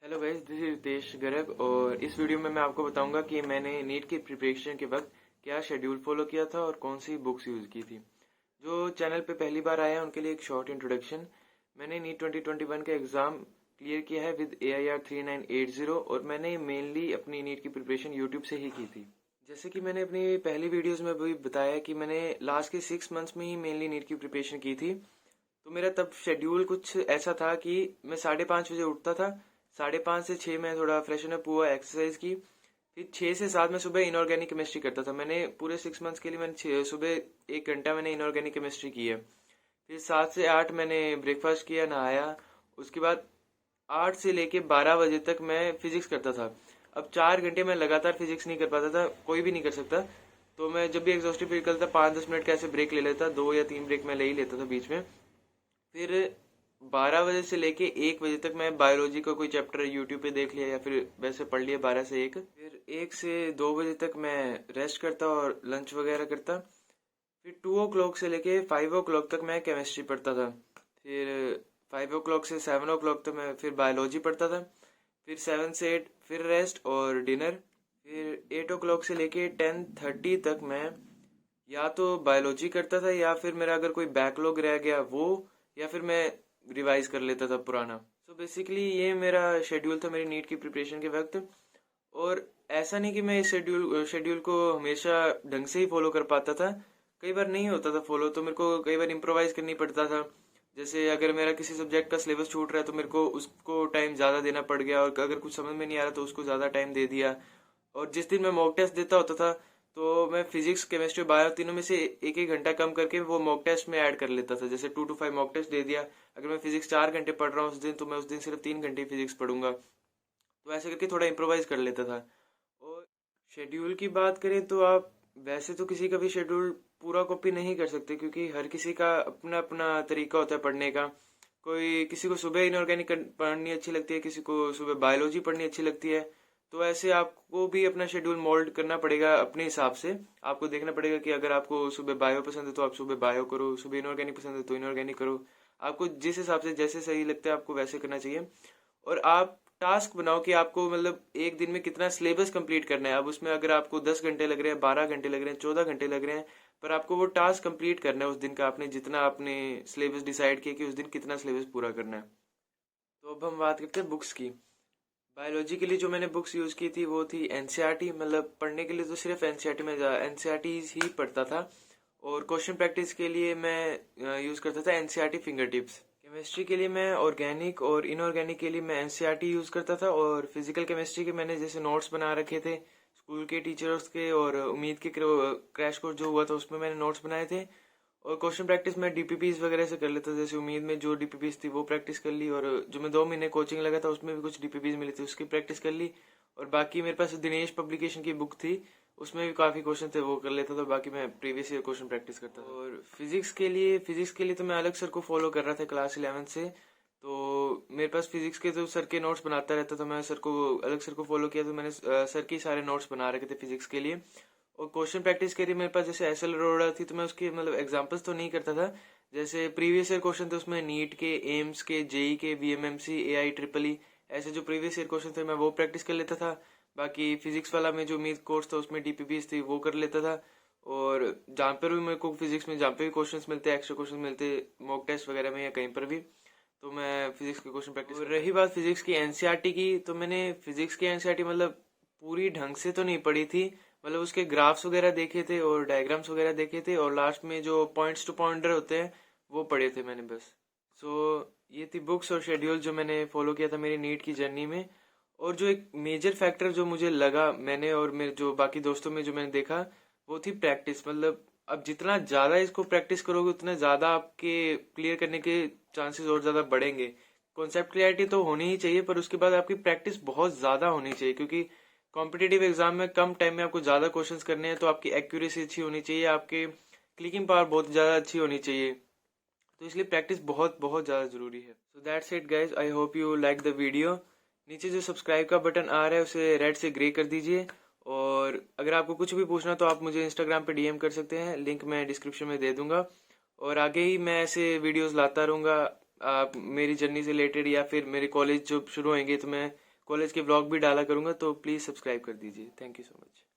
Hello guys, this is Ritesh Garg. और इस video में मैं आपको बताऊंगा कि मैंने नीट की प्रिपरेशन के वक्त क्या शेड्यूल फॉलो किया था और कौन सी बुक्स यूज़ की थी। जो चैनल पे पहली बार आया है उनके लिए एक शॉर्ट इंट्रोडक्शन। मैंने नीट 2021 का एग्ज़ाम क्लियर किया है विद AIR 3980 और मैंने मेनली अपनी नीट की प्रिपरेशन यूट्यूब से ही की थी। जैसे कि मैंने अपनी पहली वीडियोज़ में भी बताया कि मैंने लास्ट के 6 मंथ्स में ही मेनली नीट की प्रिपरेशन की थी। तो मेरा तब शेड्यूल कुछ ऐसा था कि मैं 5:30 बजे उठता था। 5:30 से 6 मैं थोड़ा फ्रेशन अप हुआ, एक्सरसाइज की। फिर 6 से 7 में सुबह इनऑर्गेनिक केमिस्ट्री करता था। मैंने पूरे 6 मंथ्स के लिए मैंने सुबह 1 घंटा मैंने इनऑर्गेनिक केमिस्ट्री की है। फिर 7 से 8 मैंने ब्रेकफास्ट किया, नहाया। उसके बाद 8 से लेके 12 बजे तक मैं फिजिक्स करता था। अब 4 घंटे मैं लगातार फिजिक्स नहीं कर पाता था, कोई भी नहीं कर सकता। तो मैं जब भी एग्जॉस्टिव फील करता 5-10 मिनट का ऐसे ब्रेक ले लेता, 2 या 3 ब्रेक मैं ले ही लेता था बीच में। फिर 12 बजे से लेके 1 बजे तक मैं बायोलॉजी का कोई चैप्टर यूट्यूब पे देख लिया या फिर वैसे पढ़ लिया 12 से 1। फिर 1 से 2 बजे तक मैं रेस्ट करता और लंच वगैरह करता। फिर 2 o'clock से लेके 5 o'clock तक मैं केमिस्ट्री पढ़ता था। फिर 5 o'clock से 7 o'clock तक मैं फिर बायोलॉजी पढ़ता था। फिर 7 से 8 फिर रेस्ट और डिनर। फिर 8 o'clock से लेके 10:30 तक मैं या तो बायोलॉजी करता था या फिर मेरा अगर कोई बैकलॉग रह गया वो, या फिर मैं रिवाइज कर लेता था पुराना। सो बेसिकली ये मेरा शेड्यूल था मेरी नीट की प्रिपरेशन के वक्त। और ऐसा नहीं कि मैं इस शेड्यूल शेड्यूल को हमेशा ढंग से ही फॉलो कर पाता था। कई बार नहीं होता था फॉलो, तो मेरे को कई बार इम्प्रोवाइज करनी पड़ता था। जैसे अगर मेरा किसी सब्जेक्ट का सिलेबस छूट रहा है तो मेरे को उसको टाइम ज़्यादा देना पड़ गया, और अगर कुछ समझ में नहीं आ रहा तो उसको ज़्यादा टाइम दे दिया। और जिस दिन मैं मॉक टेस्ट देता होता था तो मैं फिजिक्स केमिस्ट्री बायो तीनों में से एक एक घंटा कम करके वो मॉक टेस्ट में ऐड कर लेता था। जैसे 2 to 5 मॉक टेस्ट दे दिया। अगर मैं फिजिक्स 4 घंटे पढ़ रहा हूँ उस दिन, तो मैं उस दिन सिर्फ 3 घंटे फिजिक्स पढ़ूंगा। तो ऐसे करके थोड़ा इम्प्रोवाइज कर लेता था। और शेड्यूल की बात करें तो आप वैसे तो किसी का भी शेड्यूल पूरा कॉपी नहीं कर सकते, क्योंकि हर किसी का अपना अपना तरीका होता है पढ़ने का। कोई किसी को सुबह इनऑर्गेनिक पढ़नी अच्छी लगती है, किसी को सुबह बायोलॉजी पढ़नी अच्छी लगती है। तो ऐसे आपको भी अपना शेड्यूल मोल्ड करना पड़ेगा अपने हिसाब से। आपको देखना पड़ेगा कि अगर आपको सुबह बायो पसंद है तो आप सुबह बायो करो, सुबह इनऑर्गेनिक पसंद है तो इनऑर्गेनिक करो। आपको जिस हिसाब से जैसे सही लगता है आपको वैसे करना चाहिए। और आप टास्क बनाओ कि आपको मतलब एक दिन में कितना सिलेबस कंप्लीट करना है। अब उसमें अगर आपको 10 घंटे लग रहे हैं, 12 घंटे लग रहे हैं, 14 घंटे लग रहे हैं, पर आपको वो टास्क कंप्लीट करना है उस दिन का। आपने जितना आपने सिलेबस डिसाइड किया कि उस दिन कितना सिलेबस पूरा करना है। तो अब हम बात करते हैं बुक्स की। बायोलॉजी के लिए जो मैंने बुक्स यूज़ की थी वो थी एनसीईआरटी। मतलब पढ़ने के लिए तो सिर्फ एनसीईआरटी में एनसीईआरटी ही पढ़ता था। और क्वेश्चन प्रैक्टिस के लिए मैं यूज़ करता था एनसीईआरटी फिंगर टिप्स। केमिस्ट्री के लिए मैं ऑर्गेनिक और इनऑर्गेनिक के लिए मैं एनसीईआरटी यूज़ करता था। और फिजिकल केमिस्ट्री के मैंने जैसे नोट्स बना रखे थे स्कूल के टीचर्स के, और उम्मीद के क्रैश कोर्स जो हुआ था उसमें मैंने नोट्स बनाए थे। और क्वेश्चन प्रैक्टिस मैं डीपीपीज वगैरह से कर लेता था। जैसे उम्मीद में जो डीपीपीज थी वो प्रैक्टिस कर ली, और जो मैं 2 महीने कोचिंग लगा था उसमें भी कुछ डीपीपीज मिली थी उसकी प्रैक्टिस कर ली। और बाकी मेरे पास दिनेश पब्लिकेशन की बुक थी, उसमें भी काफ़ी क्वेश्चन थे वो कर लेता था। बाकी मैं प्रीवियस ईयर क्वेश्चन प्रैक्टिस करता था। और फिजिक्स के लिए तो मैं अलग सर को फॉलो कर रहा था क्लास 11 से। तो मेरे पास फिजिक्स के तो सर के नोट्स बनाता रहता था, मैं सर को फॉलो किया। तो मैंने सर के सारे नोट्स बना रखे थे फिजिक्स के लिए। और क्वेश्चन प्रैक्टिस के लिए मेरे पास जैसे एस एल अरोड़ा थी, तो मैं उसके मतलब एग्जांपल्स तो नहीं करता था। जैसे प्रीवियस ईयर क्वेश्चन थे उसमें नीट के, एम्स के, जेई के, बीएमएमसी, एआई ट्रिपल ई, ऐसे जो प्रीवियस ईयर क्वेश्चन थे मैं वो प्रैक्टिस कर लेता था। बाकी फिजिक्स वाला में जो मीड कोर्स था उसमें डीपीपीस थी वो कर लेता था। और जहाँ पर भी मेरे को फिजिक्स में जहाँ पे भी क्वेश्चंस मिलते, एक्स्ट्रा क्वेश्चन मिलते मॉक टेस्ट वगैरह में या कहीं पर भी, तो मैं फिजिक्स के क्वेश्चन प्रैक्टिस। और रही बात फिजिक्स की एनसीईआरटी की, तो मैंने फिजिक्स की एनसीईआरटी मतलब पूरी ढंग से तो नहीं पढ़ी थी। मतलब उसके ग्राफ्स वगैरह देखे थे और डायग्राम्स वगैरह देखे थे, और लास्ट में जो पॉइंट्स टू पॉइंटर होते हैं वो पढ़े थे मैंने बस। सो ये थी बुक्स और शेड्यूल जो मैंने फॉलो किया था मेरी नीट की जर्नी में। और जो एक मेजर फैक्टर जो मुझे लगा मैंने और मेरे जो बाकी दोस्तों में जो मैंने देखा, वो थी प्रैक्टिस। मतलब अब जितना ज़्यादा इसको प्रैक्टिस करोगे उतना ज़्यादा आपके क्लियर करने के चांसेस और ज़्यादा बढ़ेंगे। कॉन्सेप्ट क्लियरिटी तो होनी ही चाहिए, पर उसके बाद आपकी प्रैक्टिस बहुत ज़्यादा होनी चाहिए, क्योंकि कॉम्पिटिटिव एग्जाम में कम टाइम में आपको ज़्यादा क्वेश्चंस करने हैं। तो आपकी एक्यूरेसी अच्छी होनी चाहिए, आपके क्लिकिंग पावर बहुत ज़्यादा अच्छी होनी चाहिए। तो इसलिए प्रैक्टिस बहुत बहुत ज़्यादा ज़रूरी है। So that's it guys, I hope you like the video. नीचे जो सब्सक्राइब का बटन आ रहा है उसे रेड से ग्रे कर दीजिए। और अगर आपको कुछ भी पूछना तो आप मुझे इंस्टाग्राम पे डीएम कर सकते हैं, लिंक मैं डिस्क्रिप्शन में दे दूंगा। और आगे ही मैं ऐसे वीडियोस लाता रहूँगा, आप मेरी जर्नी से रिलेटेड, या फिर मेरे कॉलेज जो शुरू होंगे तो मैं कॉलेज के व्लॉग भी डाला करूँगा, तो प्लीज़ सब्सक्राइब कर दीजिए। Thank you so much.